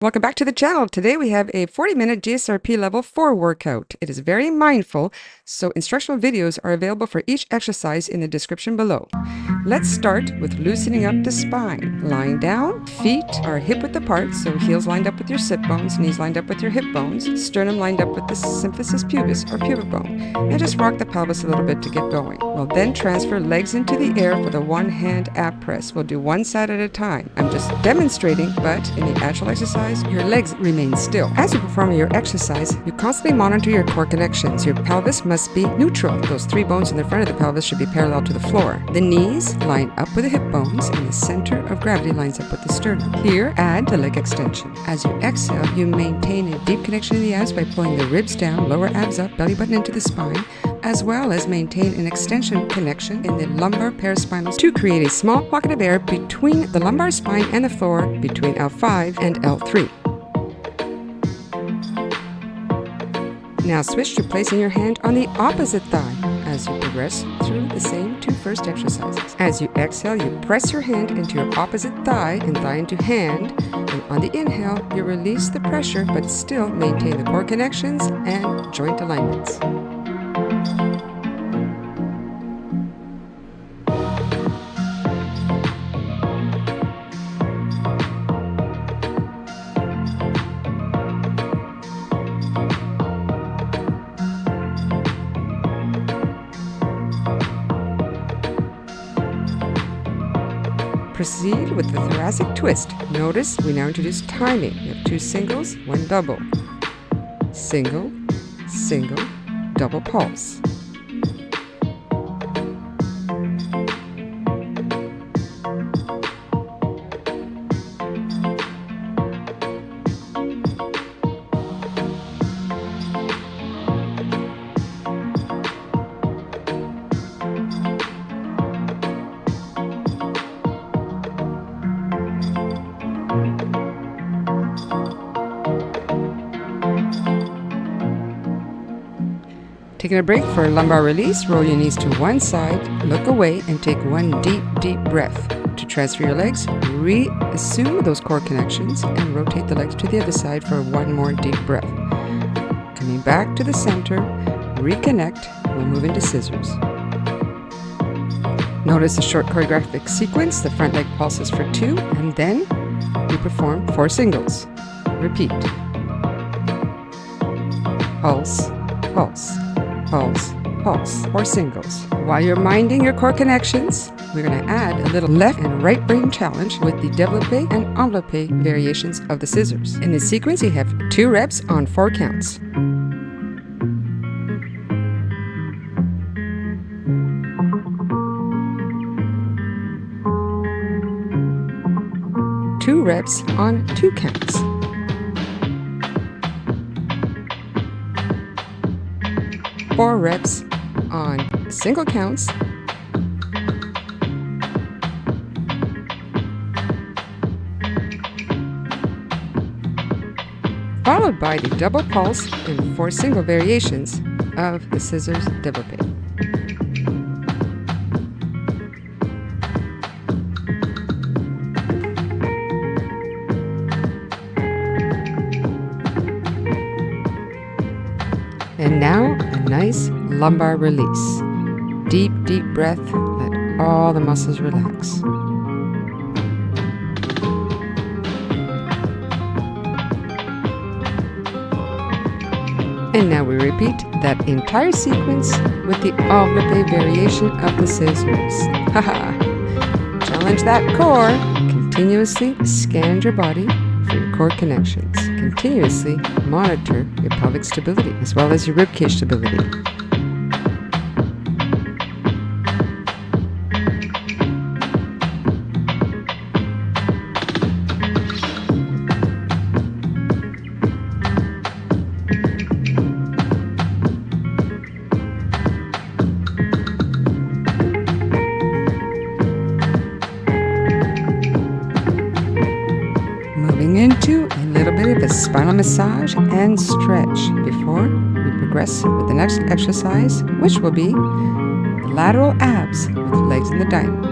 Welcome back to the channel. Today we have a 40-minute GSRP Level 4 workout. It is very mindful, so instructional videos are available for each exercise in the description below. Let's start with loosening up the spine. Lying down, feet are hip-width apart, so heels lined up with your sit bones, knees lined up with your hip bones, sternum lined up with the symphysis pubis or pubic bone. And just rock the pelvis a little bit to get going. We'll then transfer legs into the air for the one-hand ab press. We'll do one side at a time. I'm just demonstrating, but in the actual exercise, your legs remain still. As you perform your exercise, you constantly monitor your core connections. Your pelvis must be neutral. Those three bones in the front of the pelvis should be parallel to the floor. The knees line up with the hip bones, and the center of gravity lines up with the sternum. Here, add the leg extension. As you exhale, you maintain a deep connection in the abs by pulling the ribs down, lower abs up, belly button into the spine, as well as maintain an extension connection in the lumbar paraspinal to create a small pocket of air between the lumbar spine and the floor between L5 and L3. Now switch to placing your hand on the opposite thigh as you progress through the same two first exercises. As you exhale, you press your hand into your opposite thigh and thigh into hand, and on the inhale, you release the pressure but still maintain the core connections and joint alignments. Proceed with the thoracic twist. Notice we now introduce timing. We have two singles, one double. Single, single, double pulse. Taking a break for a lumbar release, roll your knees to one side, look away, and take one deep, deep breath. To transfer your legs, reassume those core connections and rotate the legs to the other side for one more deep breath. Coming back to the center, reconnect, we'll move into scissors. Notice the short choreographic sequence, the front leg pulses for 2, and then we perform 4 singles. Repeat. Pulse, pulse. Pulse, pulse, or singles. While you're minding your core connections, we're going to add a little left and right brain challenge with the développé and enveloppé variations of the scissors. In this sequence, you have 2 reps on 4 counts. Two reps on 2 counts. 4 reps on single counts, followed by the double pulse and 4 single variations of the scissors développé. And now, a nice lumbar release. Deep, deep breath, let all the muscles relax. And now we repeat that entire sequence with the enveloppé variation of the scissors. Haha! Challenge that core. Continuously scan your body for your core connections. Continuously monitor your pelvic stability as well as your ribcage stability. Moving into a little bit of a spinal massage and stretch before we progress with the next exercise, which will be the lateral abs with legs in the diamond.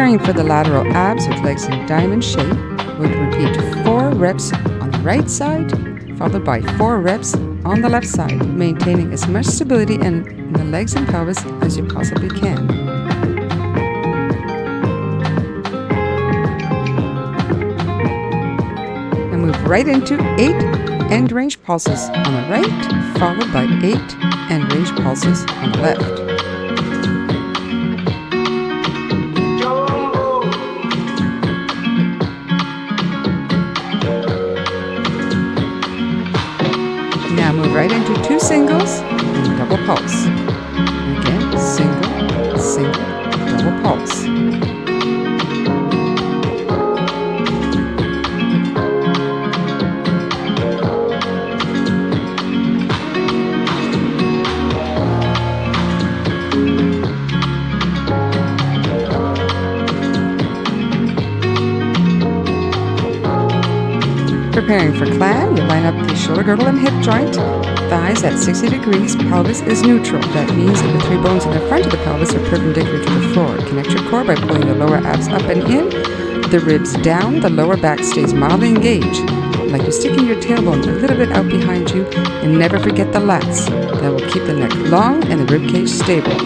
Preparing for the lateral abs with legs in diamond shape, we'll repeat 4 reps on the right side, followed by 4 reps on the left side, maintaining as much stability in the legs and pelvis as you possibly can. And move right into 8 end range pulses on the right, followed by 8 end range pulses on the left. Now move right into 2 singles and double pulse. Again, single, single, double pulse. Preparing for climb, you line up the shoulder girdle and hip joint, thighs at 60 degrees, pelvis is neutral. That means that the 3 bones in the front of the pelvis are perpendicular to the floor. Connect your core by pulling the lower abs up and in, the ribs down, the lower back stays mildly engaged, like you're sticking your tailbone a little bit out behind you, and never forget the lats. That will keep the neck long and the rib cage stable.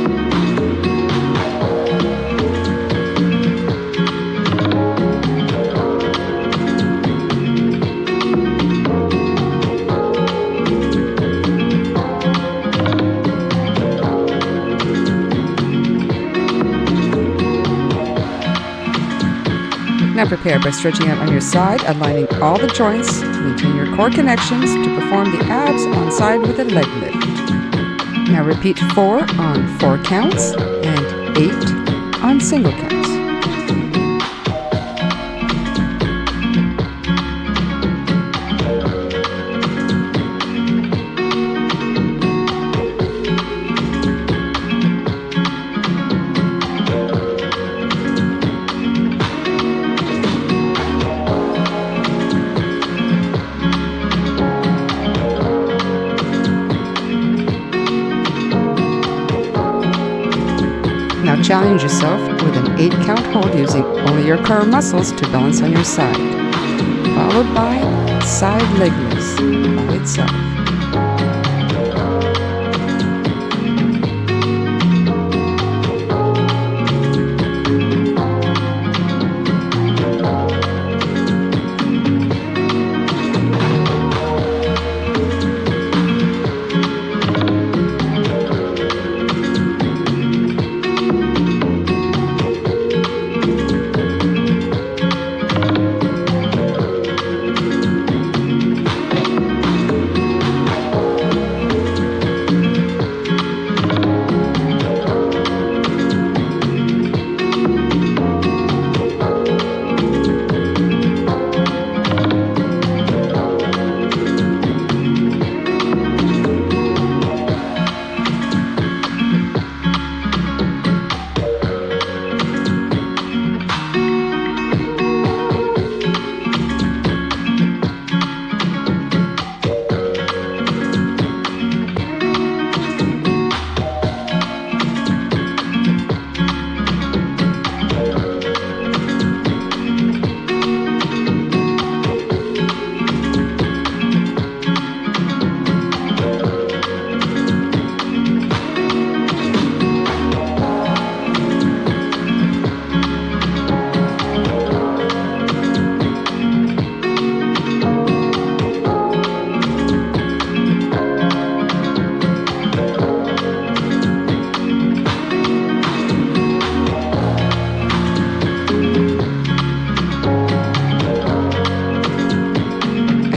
Now prepare by stretching out on your side, aligning all the joints, maintain your core connections to perform the abs on side with a leg lift. Now repeat 4 on 4 counts and 8 on single counts. Now challenge yourself with an 8 count hold using only your core muscles to balance on your side, followed by side leg lifts by itself.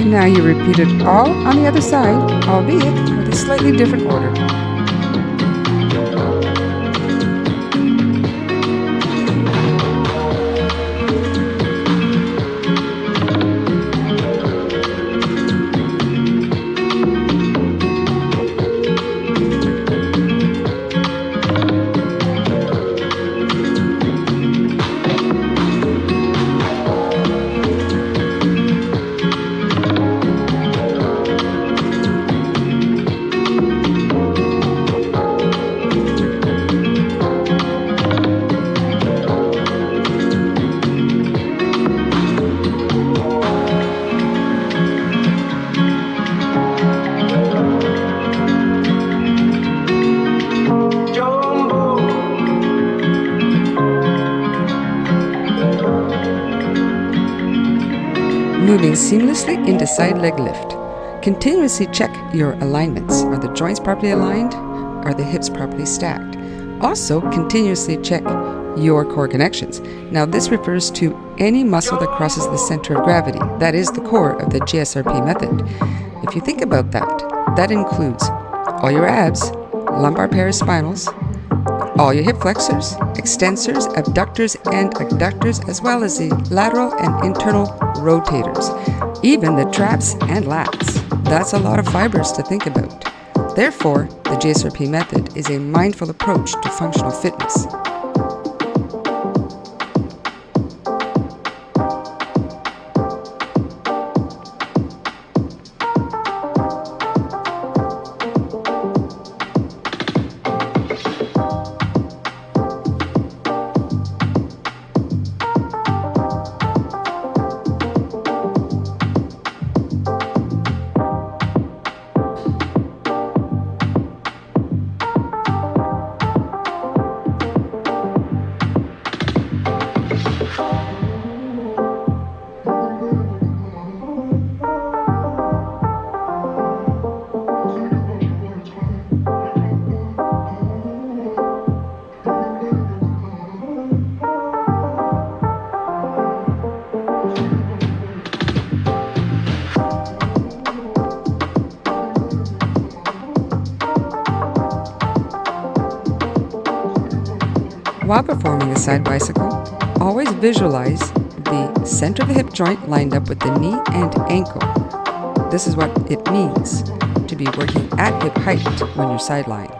Now you repeat it all on the other side, albeit with a slightly different order. moving seamlessly into side leg lift. Continuously check your alignments. Are the joints properly aligned? Are the hips properly stacked? Also, continuously check your core connections. Now, this refers to any muscle that crosses the center of gravity. That is the core of the GSRP method. If you think about that, that includes all your abs, lumbar paraspinals, all your hip flexors, extensors, abductors, and adductors, as well as the lateral and internal rotators, even the traps and lats. That's a lot of fibers to think about. Therefore, the GSRP method is a mindful approach to functional fitness. While performing the side bicycle, always visualize the center of the hip joint lined up with the knee and ankle. This is what it means to be working at hip height when you're sideline.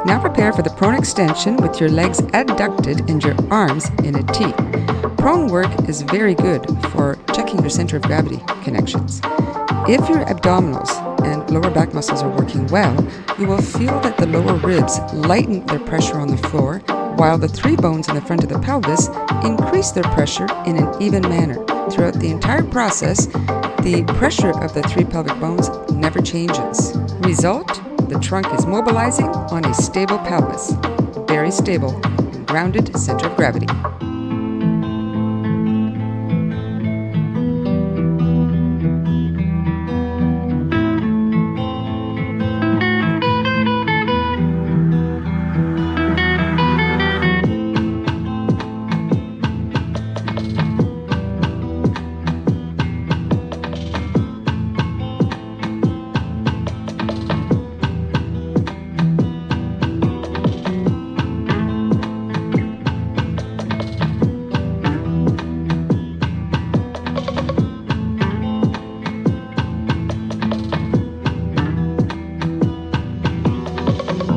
Now prepare for the prone extension with your legs adducted and your arms in a T. Prone work is very good for checking your center of gravity connections. If your abdominals and lower back muscles are working well, you will feel that the lower ribs lighten their pressure on the floor, while the three bones in the front of the pelvis increase their pressure in an even manner. Throughout the entire process, the pressure of the three pelvic bones never changes. Result: the trunk is mobilizing on a stable pelvis, very stable and grounded center of gravity.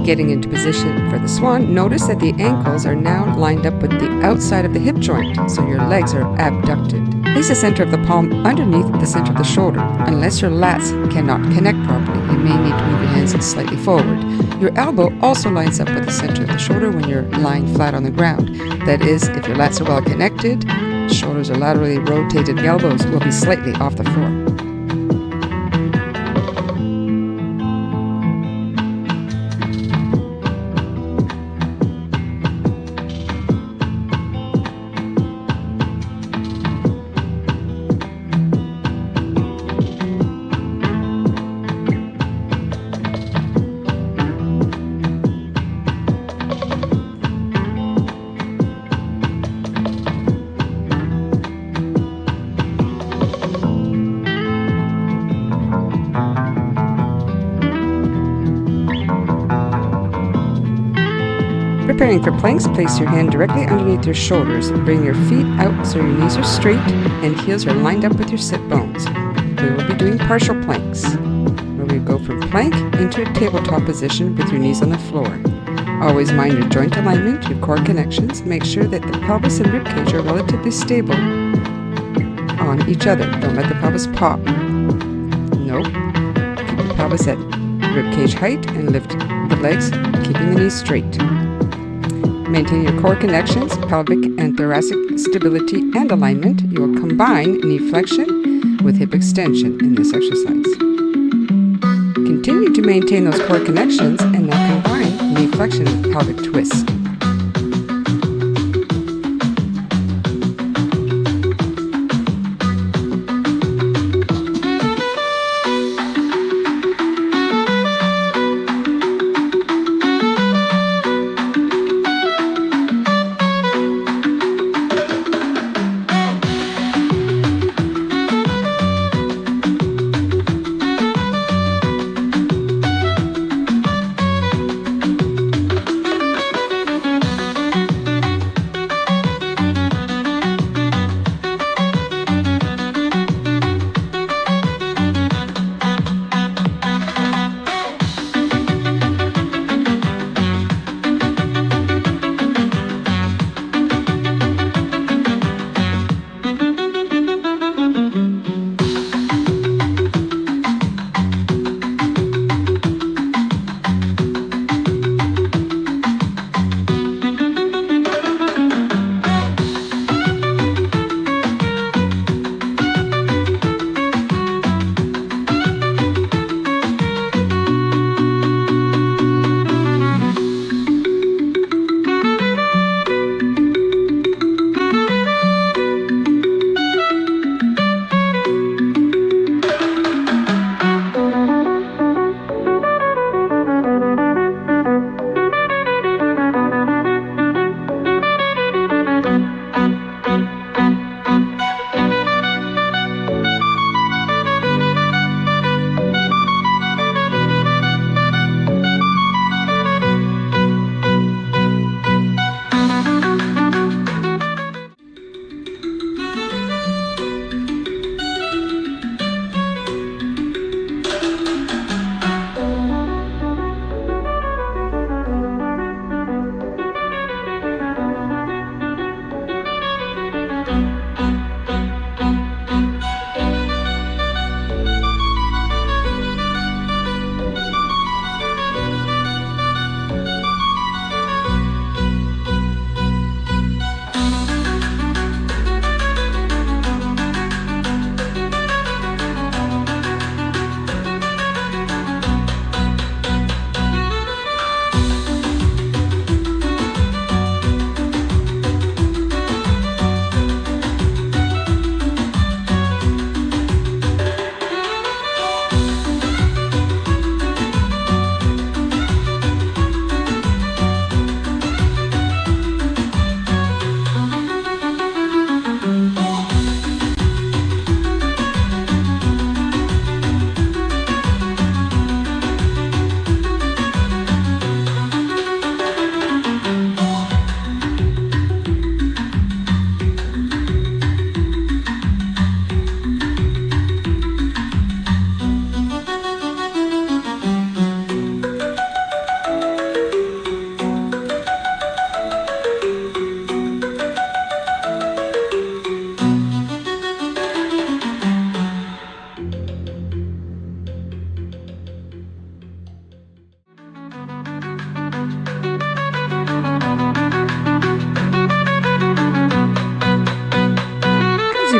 Getting into position for the swan, notice that the ankles are now lined up with the outside of the hip joint, so your legs are abducted. Place the center of the palm underneath the center of the shoulder. Unless your lats cannot connect properly, you may need to move your hands slightly forward. Your elbow also lines up with the center of the shoulder when you're lying flat on the ground. That is, if your lats are well connected, shoulders are laterally rotated, elbows will be slightly off the floor. Preparing for planks, place your hand directly underneath your shoulders. Bring your feet out so your knees are straight and heels are lined up with your sit bones. We will be doing partial planks, where we go from plank into a tabletop position with your knees on the floor. Always mind your joint alignment, your core connections. Make sure that the pelvis and ribcage are relatively stable on each other. Don't let the pelvis pop. Nope. Keep the pelvis at ribcage height and lift the legs, keeping the knees straight. Maintain your core connections, pelvic and thoracic stability and alignment. You will combine knee flexion with hip extension in this exercise. Continue to maintain those core connections and now combine knee flexion with pelvic twist.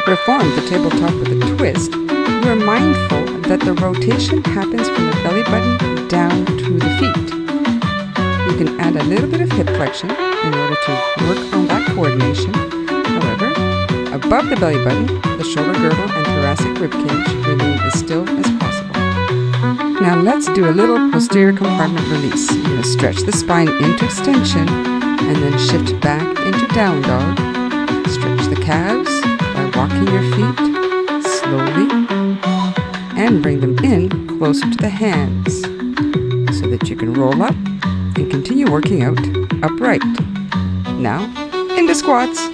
you perform the tabletop with a twist, you are mindful that the rotation happens from the belly button down to the feet. You can add a little bit of hip flexion in order to work on that coordination. However, above the belly button, the shoulder girdle and thoracic ribcage remain as still as possible. Now let's do a little posterior compartment release. You're going to stretch the spine into extension and then shift back into down dog. Stretch the calves by walking your feet slowly and bring them in closer to the hands so that you can roll up and continue working out upright. Now, into squats.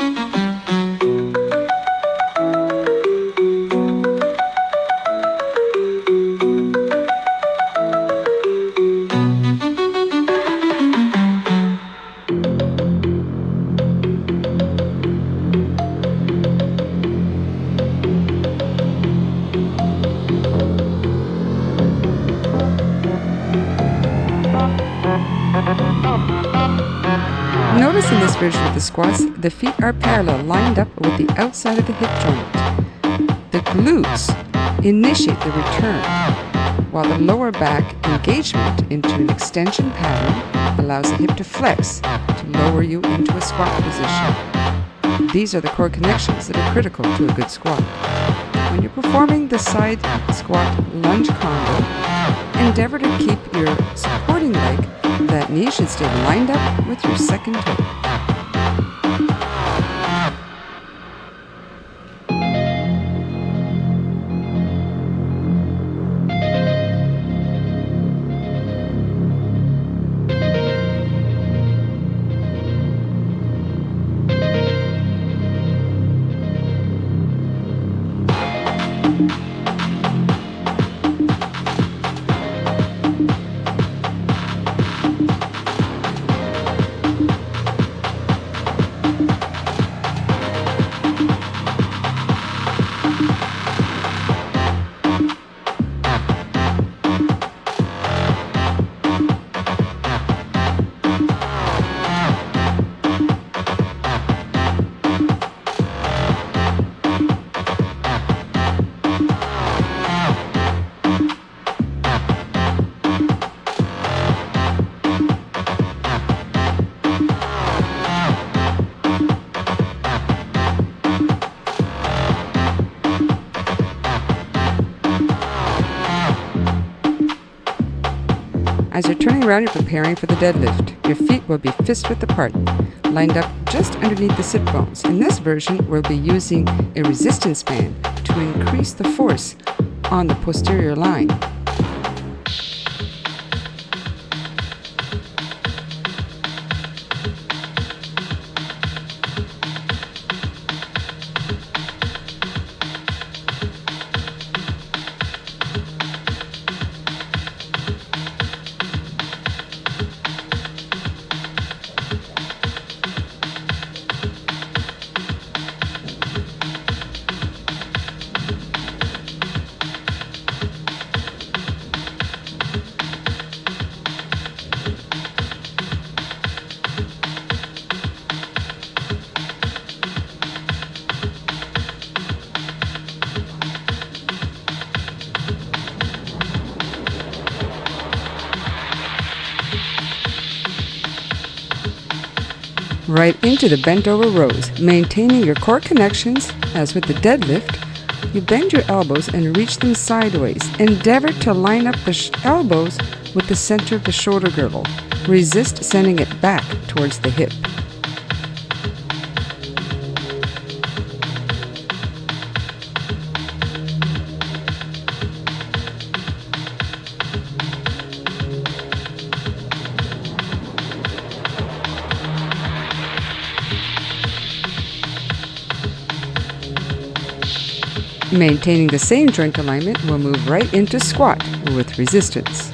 Notice in this version of the squats, the feet are parallel, lined up with the outside of the hip joint. The glutes initiate the return, while the lower back engagement into an extension pattern allows the hip to flex to lower you into a squat position. These are the core connections that are critical to a good squat. When you're performing the side squat lunge combo, endeavor to keep your supporting leg, that knee should stay lined up with your second toe. As you're turning around, you're preparing for the deadlift. Your feet will be fist-width apart, lined up just underneath the sit bones. In this version, we'll be using a resistance band to increase the force on the posterior line. Right into the bent over rows, maintaining your core connections. As with the deadlift, you bend your elbows and reach them sideways. Endeavor to line up the elbows with the center of the shoulder girdle. Resist sending it back towards the hip. Maintaining the same joint alignment, we'll move right into squat with resistance.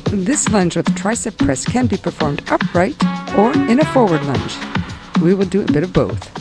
This lunge with tricep press can be performed upright or in a forward lunge. We will do a bit of both.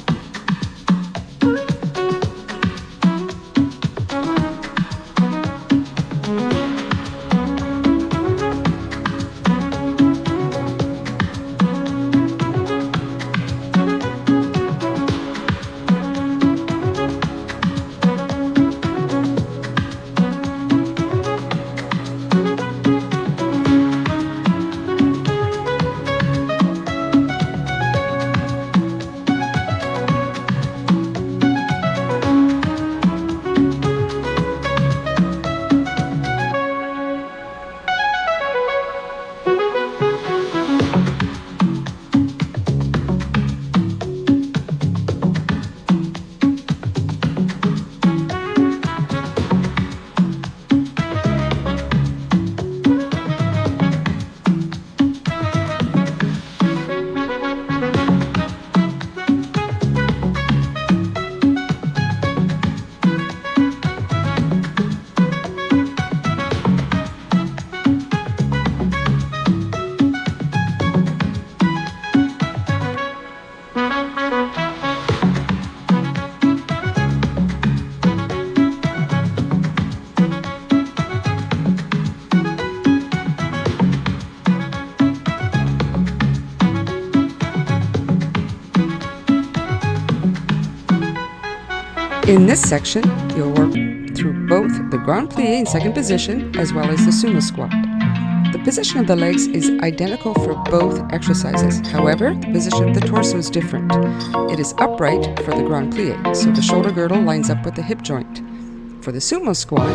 In this section, you'll work through both the grand plie in second position as well as the sumo squat. The position of the legs is identical for both exercises. However, the position of the torso is different. It is upright for the grand plie, so the shoulder girdle lines up with the hip joint. For the sumo squat,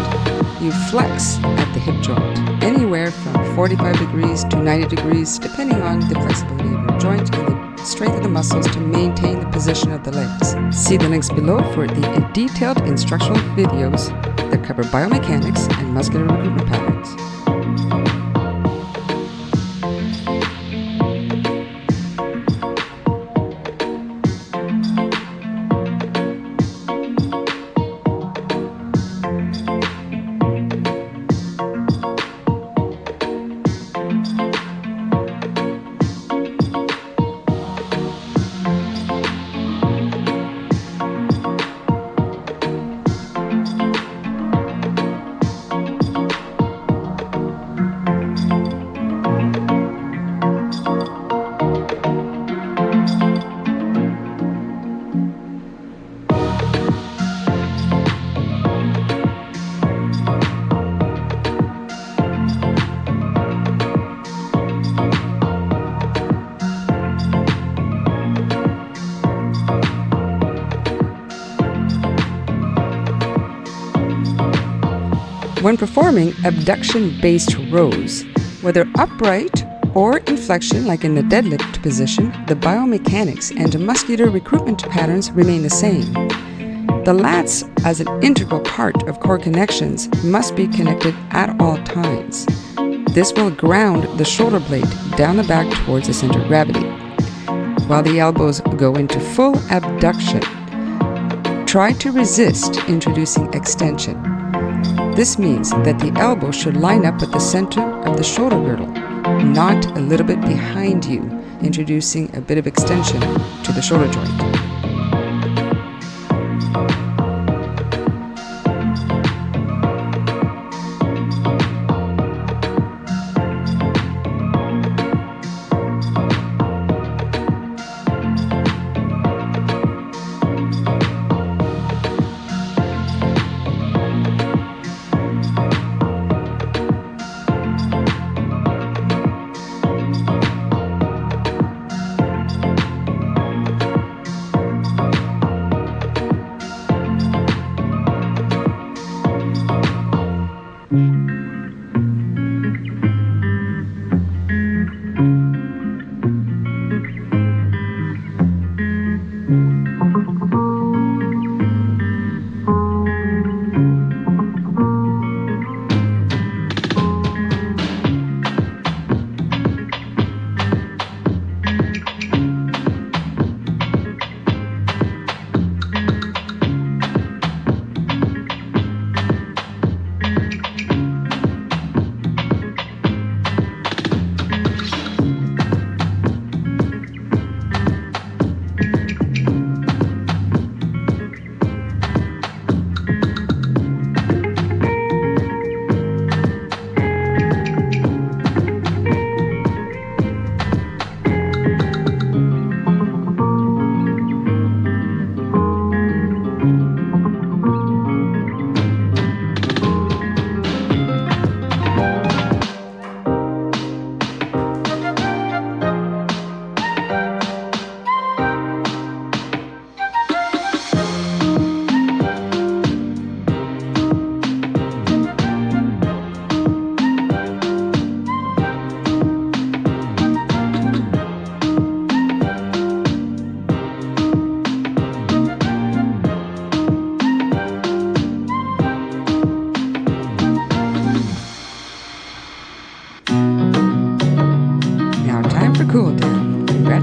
you flex at the hip joint, anywhere from 45 degrees to 90 degrees, depending on the flexibility of your joint and the strength of the muscles to maintain the position of the legs. See the links below for the detailed instructional videos that cover biomechanics and muscular recruitment patterns. When performing abduction-based rows, whether upright or in flexion like in the deadlift position, the biomechanics and muscular recruitment patterns remain the same. The lats, as an integral part of core connections, must be connected at all times. This will ground the shoulder blade down the back towards the center of gravity. While the elbows go into full abduction, try to resist introducing extension. This means that the elbow should line up with the center of the shoulder girdle, not a little bit behind you, introducing a bit of extension to the shoulder joint.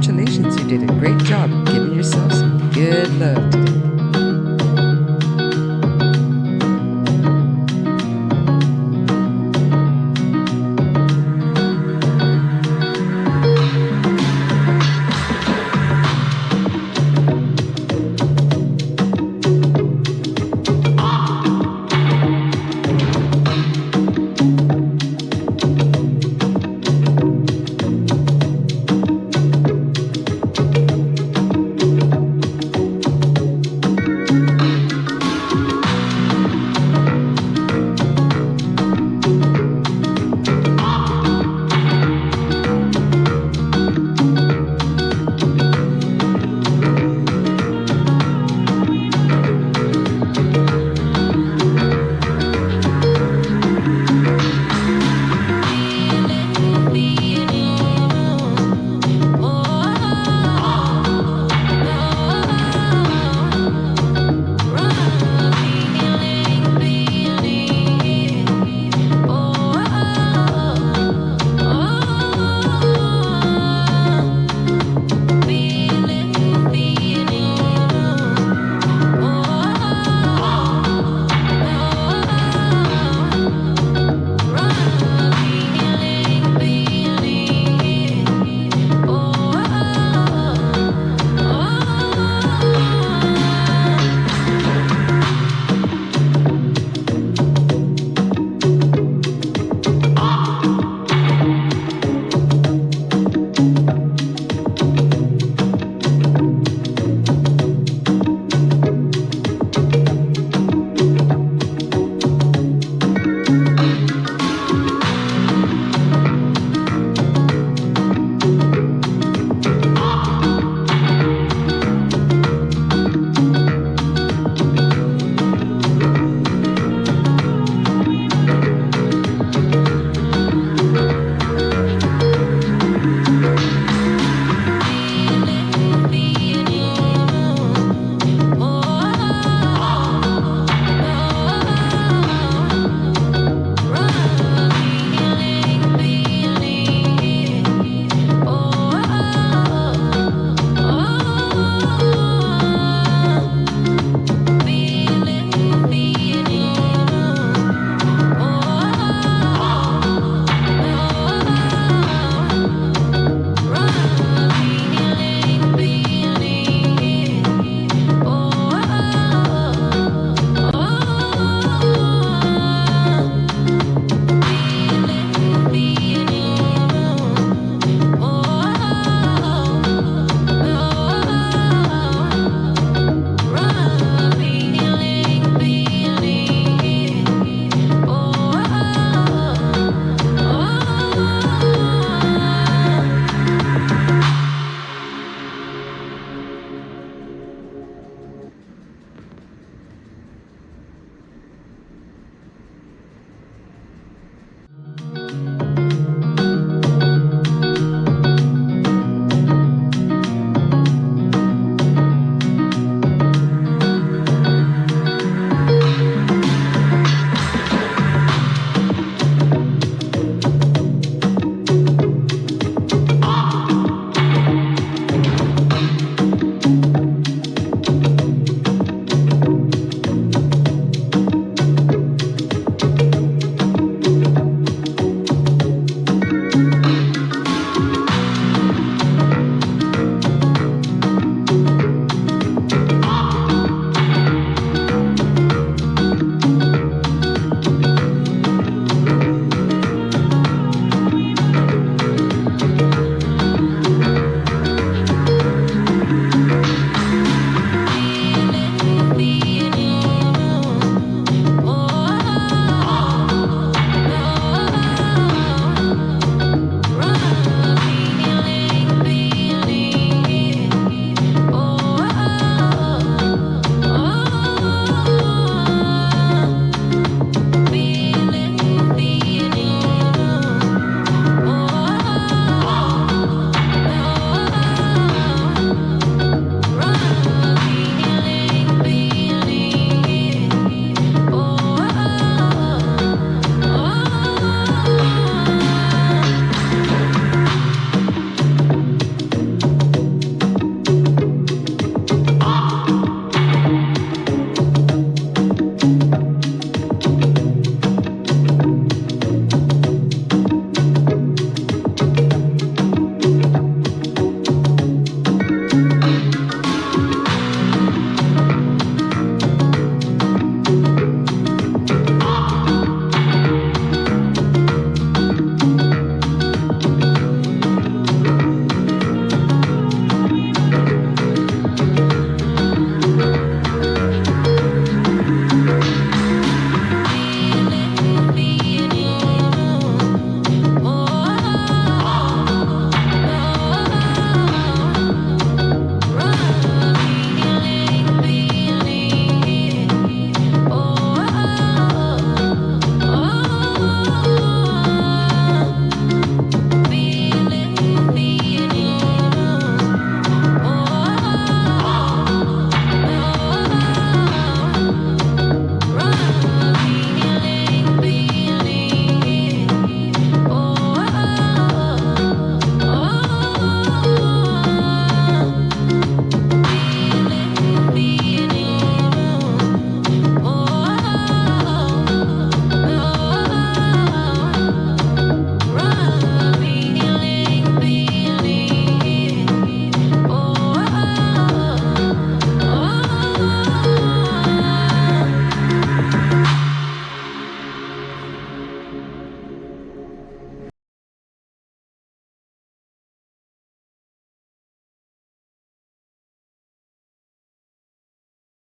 Congratulations, you did a great job giving yourself some good love today.